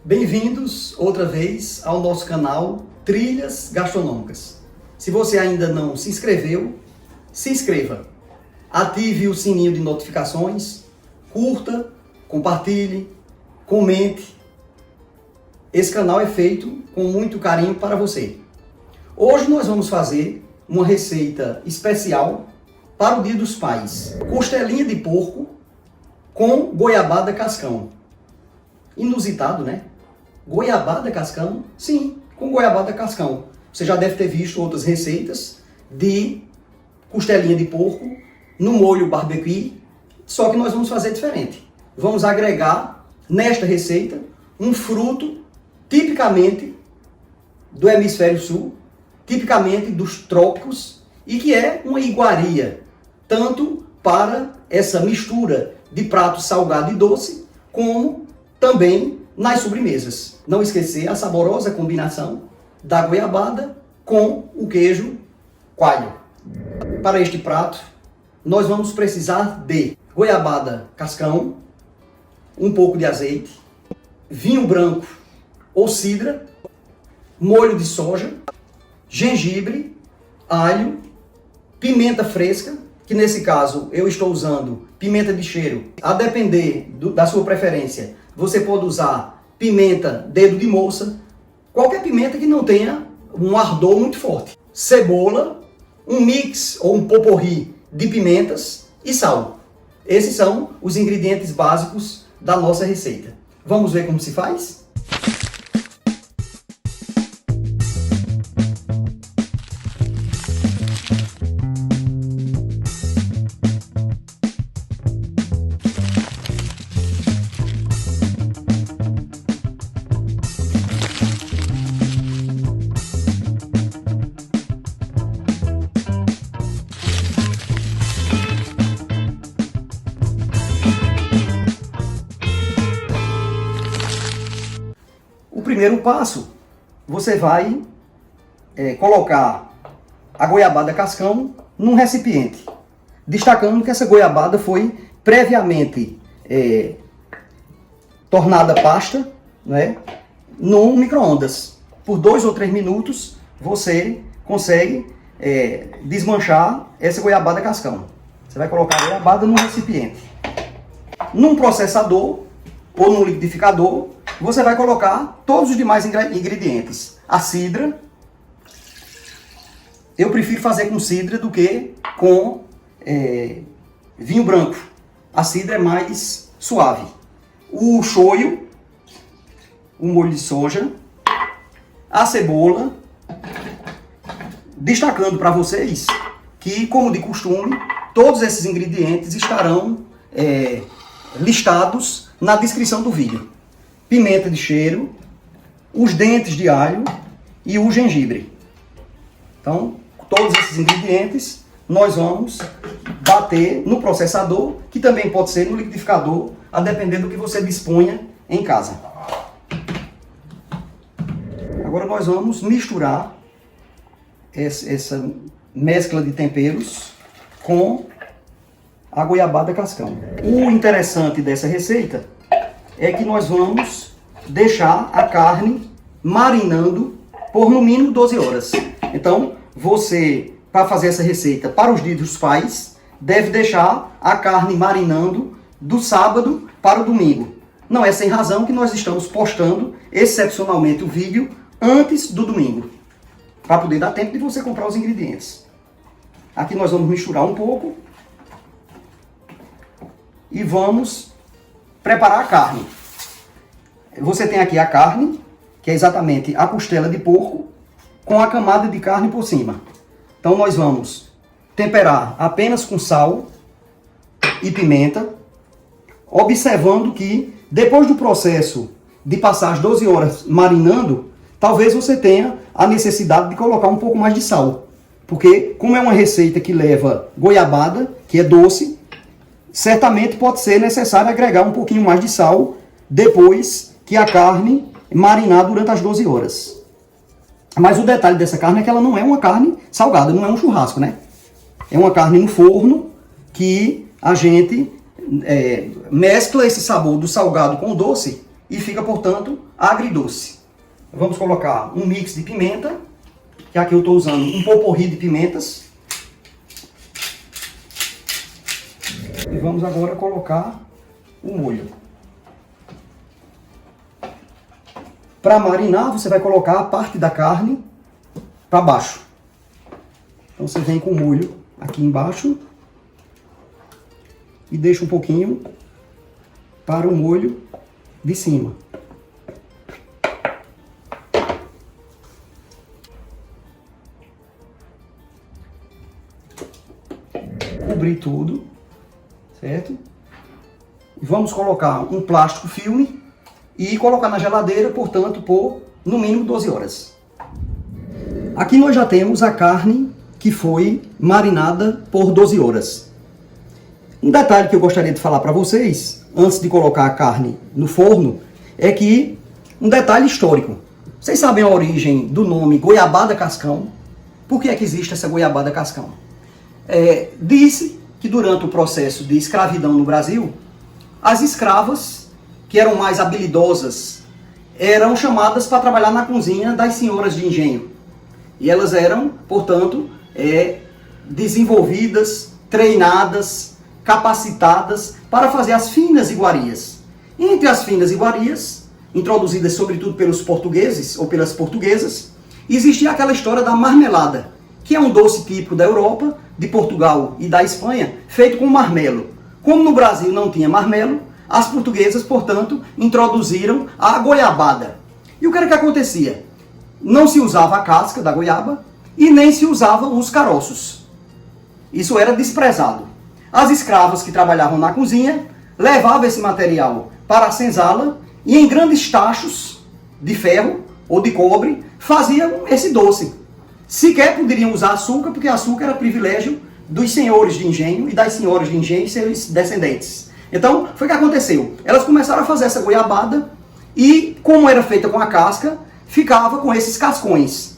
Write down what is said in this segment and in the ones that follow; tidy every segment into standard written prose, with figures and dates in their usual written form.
Bem-vindos outra vez ao nosso canal Trilhas Gastronômicas. Se você ainda não se inscreveu, se inscreva. Ative o sininho de notificações, curta, compartilhe, comente. Esse canal é feito com muito carinho para você. Hoje nós vamos fazer uma receita especial para o Dia dos Pais. Costelinha de porco com goiabada cascão. Inusitado, né? Goiabada cascão? Sim, com goiabada cascão. Você já deve ter visto outras receitas de costelinha de porco no molho barbecue, só que nós vamos fazer diferente. Vamos agregar nesta receita um fruto tipicamente do hemisfério sul, tipicamente dos trópicos, e que é uma iguaria, tanto para essa mistura de prato salgado e doce, como também nas sobremesas. Não esquecer a saborosa combinação da goiabada com o queijo coalho. Para este prato, nós vamos precisar de goiabada cascão, um pouco de azeite, vinho branco ou cidra, molho de soja, gengibre, alho, pimenta fresca, que nesse caso eu estou usando pimenta de cheiro. A depender da sua preferência, você pode usar pimenta dedo de moça, qualquer pimenta que não tenha um ardor muito forte. Cebola, um mix ou um poporri de pimentas e sal. Esses são os ingredientes básicos da nossa receita. Vamos ver como se faz? O primeiro passo, você vai colocar a goiabada cascão num recipiente, destacando que essa goiabada foi previamente tornada pasta, né, no micro-ondas. Por 2 ou 3 minutos você consegue desmanchar essa goiabada cascão. Você vai colocar a goiabada num recipiente. Num processador ou num liquidificador, você vai colocar todos os demais ingredientes. A cidra, eu prefiro fazer com cidra do que com vinho branco. A cidra é mais suave. O shoyu, o molho de soja, a cebola, destacando para vocês que, como de costume, todos esses ingredientes estarão listados na descrição do vídeo. Pimenta de cheiro, os dentes de alho e o gengibre. Então, todos esses ingredientes nós vamos bater no processador, que também pode ser no liquidificador, a depender do que você disponha em casa. Agora nós vamos misturar essa mescla de temperos com a goiabada cascão. O interessante dessa receita é que nós vamos deixar a carne marinando por no mínimo 12 horas. Então, você, para fazer essa receita para os dias dos pais, deve deixar a carne marinando do sábado para o domingo. Não é sem razão que nós estamos postando excepcionalmente o vídeo antes do domingo, para poder dar tempo de você comprar os ingredientes. Aqui nós vamos misturar um pouco e vamos preparar a carne. Você tem aqui a carne, que é exatamente a costela de porco, com a camada de carne por cima. Então nós vamos temperar apenas com sal e pimenta, observando que depois do processo de passar as 12 horas marinando, talvez você tenha a necessidade de colocar um pouco mais de sal. Porque como é uma receita que leva goiabada, que é doce, certamente pode ser necessário agregar um pouquinho mais de sal depois que a carne marinar durante as 12 horas. Mas o detalhe dessa carne é que ela não é uma carne salgada, não é um churrasco, né? É uma carne no forno que a gente mescla esse sabor do salgado com o doce e fica, portanto, agridoce. Vamos colocar um mix de pimenta, que aqui eu estou usando um poporri de pimentas. E vamos agora colocar o molho. Para marinar, você vai colocar a parte da carne para baixo. Então você vem com o molho aqui embaixo e deixa um pouquinho para o molho de cima. Cobrir tudo, certo? E vamos colocar um plástico filme e colocar na geladeira, portanto, por no mínimo 12 horas. Aqui nós já temos a carne que foi marinada por 12 horas. Um detalhe que eu gostaria de falar para vocês, antes de colocar a carne no forno, é que um detalhe histórico. Vocês sabem a origem do nome goiabada cascão? Por que é que existe essa goiabada cascão? Disse que durante o processo de escravidão no Brasil, as escravas, que eram mais habilidosas, eram chamadas para trabalhar na cozinha das senhoras de engenho. E elas eram, portanto, desenvolvidas, treinadas, capacitadas para fazer as finas iguarias. E entre as finas iguarias, introduzidas sobretudo pelos portugueses ou pelas portuguesas, existia aquela história da marmelada, que é um doce típico da Europa, de Portugal e da Espanha, feito com marmelo. Como no Brasil não tinha marmelo, as portuguesas, portanto, introduziram a goiabada. E o que era que acontecia? Não se usava a casca da goiaba e nem se usavam os caroços. Isso era desprezado. As escravas que trabalhavam na cozinha levavam esse material para a senzala e em grandes tachos de ferro ou de cobre faziam esse doce. Sequer poderiam usar açúcar, porque açúcar era privilégio dos senhores de engenho e das senhoras de engenho e seus descendentes. Então, foi o que aconteceu. Elas começaram a fazer essa goiabada e, como era feita com a casca, ficava com esses cascões.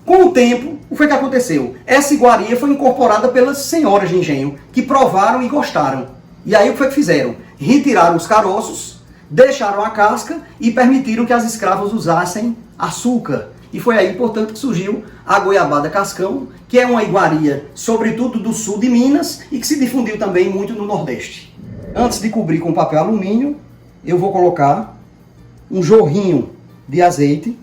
Com o tempo, o que foi que aconteceu? Essa iguaria foi incorporada pelas senhoras de engenho, que provaram e gostaram. E aí o que foi que fizeram? Retiraram os caroços, deixaram a casca e permitiram que as escravas usassem açúcar. E foi aí, portanto, que surgiu a goiabada cascão, que é uma iguaria, sobretudo do sul de Minas, e que se difundiu também muito no Nordeste. Antes de cobrir com papel alumínio, eu vou colocar um jorrinho de azeite,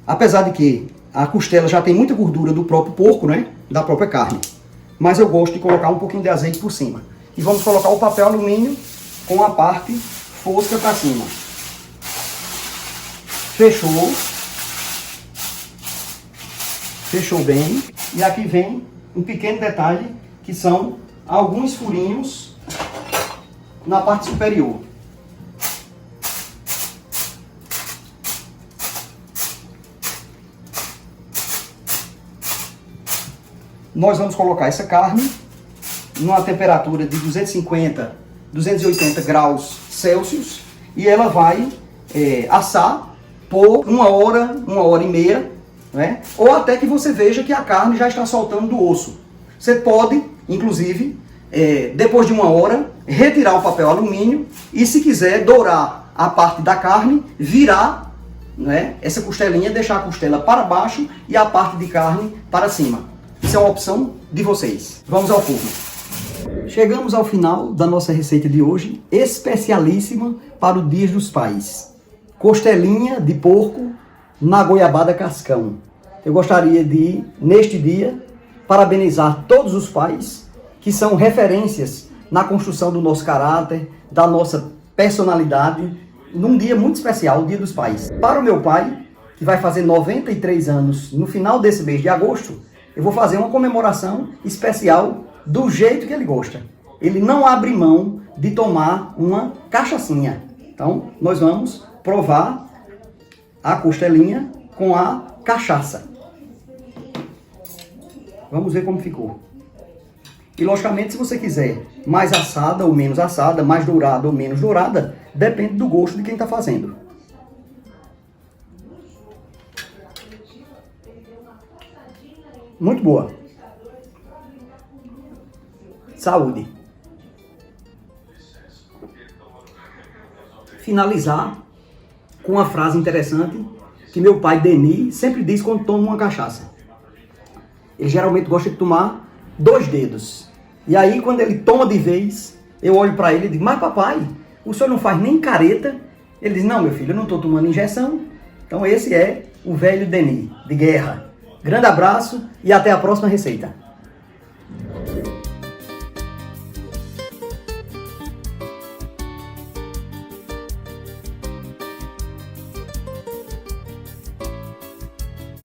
apesar de que a costela já tem muita gordura do próprio porco, né? Da própria carne. Mas eu gosto de colocar um pouquinho de azeite por cima. E vamos colocar o papel alumínio com a parte fosca para cima. Fechou. Fechou bem. E aqui vem um pequeno detalhe, que são alguns furinhos na parte superior. Nós vamos colocar essa carne numa temperatura de 250, 280 graus Celsius e ela vai assar por uma hora e meia, né? Ou até que você veja que a carne já está soltando do osso. Você pode, inclusive, depois de uma hora, retirar o papel alumínio e, se quiser, dourar a parte da carne, virar, né, essa costelinha, deixar a costela para baixo e a parte de carne para cima. Isso é uma opção de vocês. Vamos ao forno. Chegamos ao final da nossa receita de hoje, especialíssima para o Dia dos Pais. Costelinha de porco na goiabada cascão. Eu gostaria de, neste dia, parabenizar todos os pais que são referências na construção do nosso caráter, da nossa personalidade, num dia muito especial, o Dia dos Pais. Para o meu pai, que vai fazer 93 anos no final desse mês de agosto, eu vou fazer uma comemoração especial do jeito que ele gosta. Ele não abre mão de tomar uma cachaçinha. Então, nós vamos provar a costelinha com a cachaça. Vamos ver como ficou. E, logicamente, se você quiser mais assada ou menos assada, mais dourada ou menos dourada, depende do gosto de quem está fazendo. Muito boa. Saúde. Finalizar com uma frase interessante que meu pai, Denis, sempre diz quando toma uma cachaça. Ele geralmente gosta de tomar 2 dedos. E aí, quando ele toma de vez, eu olho para ele e digo, mas papai, o senhor não faz nem careta? Ele diz, não, meu filho, eu não estou tomando injeção. Então esse é o velho Denis, de guerra. Grande abraço e até a próxima receita.